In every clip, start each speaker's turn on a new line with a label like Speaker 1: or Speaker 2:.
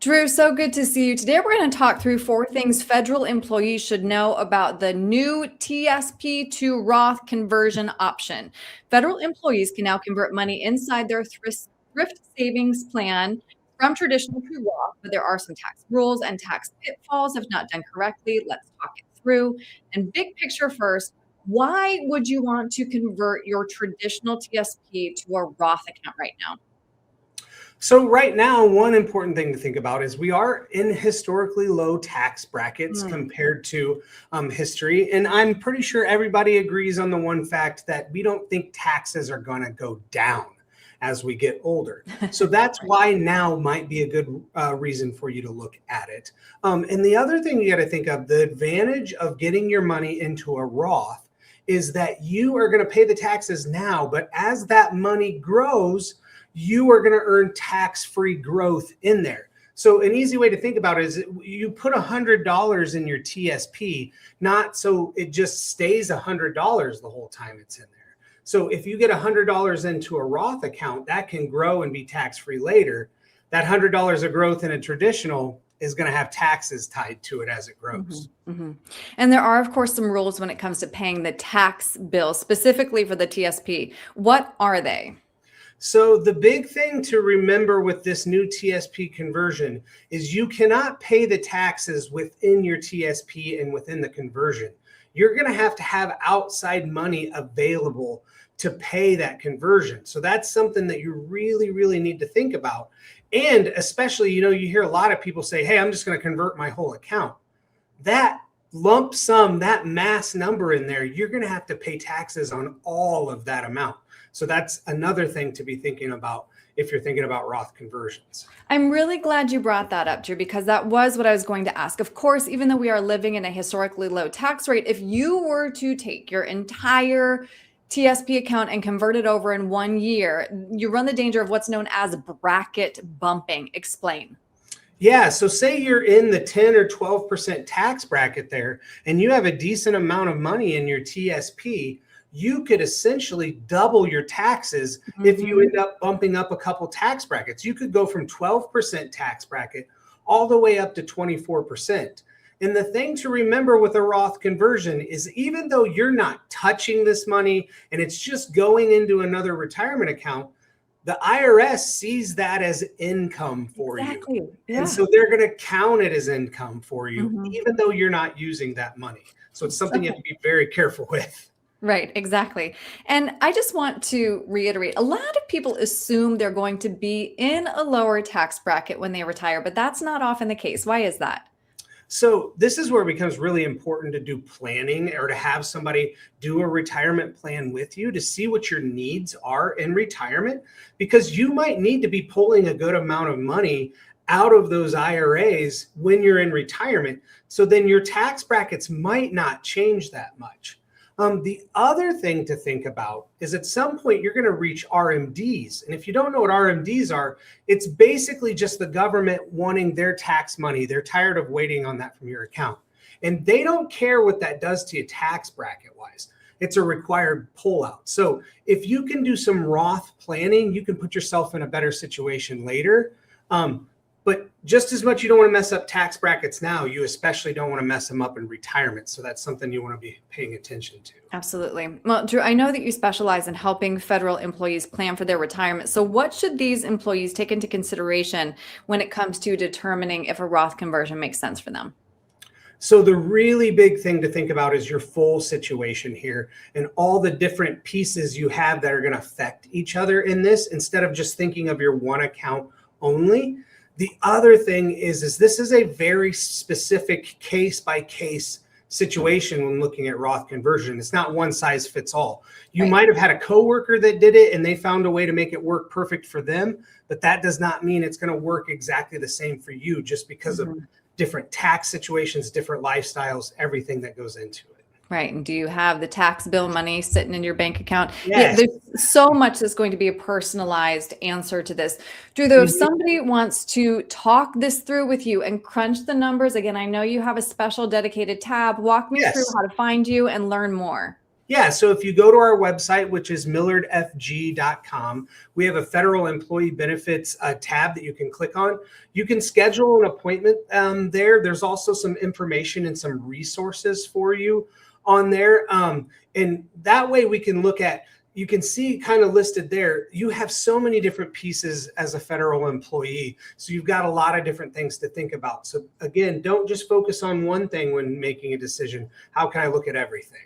Speaker 1: Drew, so good to see you. Today, we're going to talk through 4 things federal employees should know about the new TSP to Roth conversion option. Federal employees can now convert money inside their thrift savings plan from traditional to Roth, but there are some tax rules and tax pitfalls if not done correctly. Let's talk it through. And big picture first, why would you want to convert your traditional TSP to a Roth account right now?
Speaker 2: So right now, one important thing to think about is we are in historically low tax brackets compared to history. And I'm pretty sure everybody agrees on the one fact that we don't think taxes are going to go down as we get older. So that's why now might be a good reason for you to look at it. And the other thing you got to think of, the advantage of getting your money into a Roth is that you are going to pay the taxes now, but as that money grows, you are going to earn tax-free growth in there. So an easy way to think about it is you put $100 in your TSP, not so it just stays $100 the whole time it's in there. So if you get $100 into a Roth account, that can grow and be tax-free later. That $100 of growth in a traditional is going to have taxes tied to it as it grows.
Speaker 1: And there are, of course, some rules when it comes to paying the tax bill, specifically for the TSP. What are they?
Speaker 2: So the big thing to remember with this new TSP conversion is you cannot pay the taxes within your TSP and within the conversion. You're going to have outside money available to pay that conversion. So that's something that you really, really need to think about. And especially, you hear a lot of people say, hey, I'm just going to convert my whole account. That lump sum, that mass number in there, you're going to have to pay taxes on all of that amount. So that's another thing to be thinking about if you're thinking about Roth conversions.
Speaker 1: I'm really glad you brought that up, Drew, because that was what I was going to ask. Of course, even though we are living in a historically low tax rate, if you were to take your entire TSP account and convert it over in 1 year, you run the danger of what's known as bracket bumping. Explain.
Speaker 2: Yeah, so say you're in the 10 or 12% tax bracket there, and you have a decent amount of money in your TSP, you could essentially double your taxes if you end up bumping up a couple tax brackets. You could go from 12% tax bracket all the way up to 24%. And the thing to remember with a Roth conversion is even though you're not touching this money and it's just going into another retirement account, the IRS sees that as income for you. Yeah. And so they're going to count it as income for you, even though you're not using that money. So it's something you have to be very careful with.
Speaker 1: Right, exactly. And I just want to reiterate, a lot of people assume they're going to be in a lower tax bracket when they retire, but that's not often the case. Why is that?
Speaker 2: So this is where it becomes really important to do planning or to have somebody do a retirement plan with you to see what your needs are in retirement, because you might need to be pulling a good amount of money out of those IRAs when you're in retirement. So then your tax brackets might not change that much. The other thing to think about is at some point you're going to reach RMDs. And if you don't know what RMDs are, it's basically just the government wanting their tax money. They're tired of waiting on that from your account. And they don't care what that does to you tax bracket wise. It's a required pullout. So if you can do some Roth planning, you can put yourself in a better situation later. But just as much you don't want to mess up tax brackets now, you especially don't want to mess them up in retirement. So that's something you want to be paying attention to.
Speaker 1: Absolutely. Well, Drew, I know that you specialize in helping federal employees plan for their retirement. So what should these employees take into consideration when it comes to determining if a Roth conversion makes sense for them?
Speaker 2: So the really big thing to think about is your full situation here and all the different pieces you have that are going to affect each other in this, instead of just thinking of your one account only. The other thing is this is a very specific case-by-case situation when looking at Roth conversion. It's not one size fits all. You might have had a coworker that did it and they found a way to make it work perfect for them, but that does not mean it's going to work exactly the same for you just because of different tax situations, different lifestyles, everything that goes into it.
Speaker 1: Right. And do you have the tax bill money sitting in your bank account?
Speaker 2: Yes.
Speaker 1: Yeah, there's so much that's going to be a personalized answer to this. Drew, though, if somebody wants to talk this through with you and crunch the numbers, again, I know you have a special dedicated tab. Walk me through how to find you and learn more.
Speaker 2: Yeah, so if you go to our website, which is millardfg.com, we have a federal employee benefits tab that you can click on. You can schedule an appointment there. There's also some information and some resources for you on there. And that way we can look at, you can see kind of listed there, you have so many different pieces as a federal employee. So you've got a lot of different things to think about. So again, don't just focus on one thing when making a decision. How can I look at everything?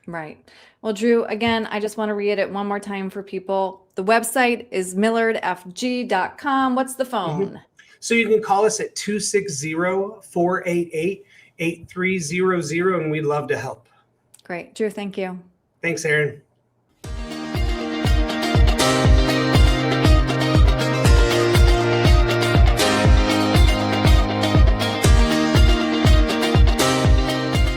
Speaker 1: Right. Well, Drew, again, I just want to read it one more time for people. The website is millardfg.com. What's the phone?
Speaker 2: So you can call us at 260-488-8300, and we'd love to help.
Speaker 1: Great. Drew, thank you.
Speaker 2: Thanks, Erin.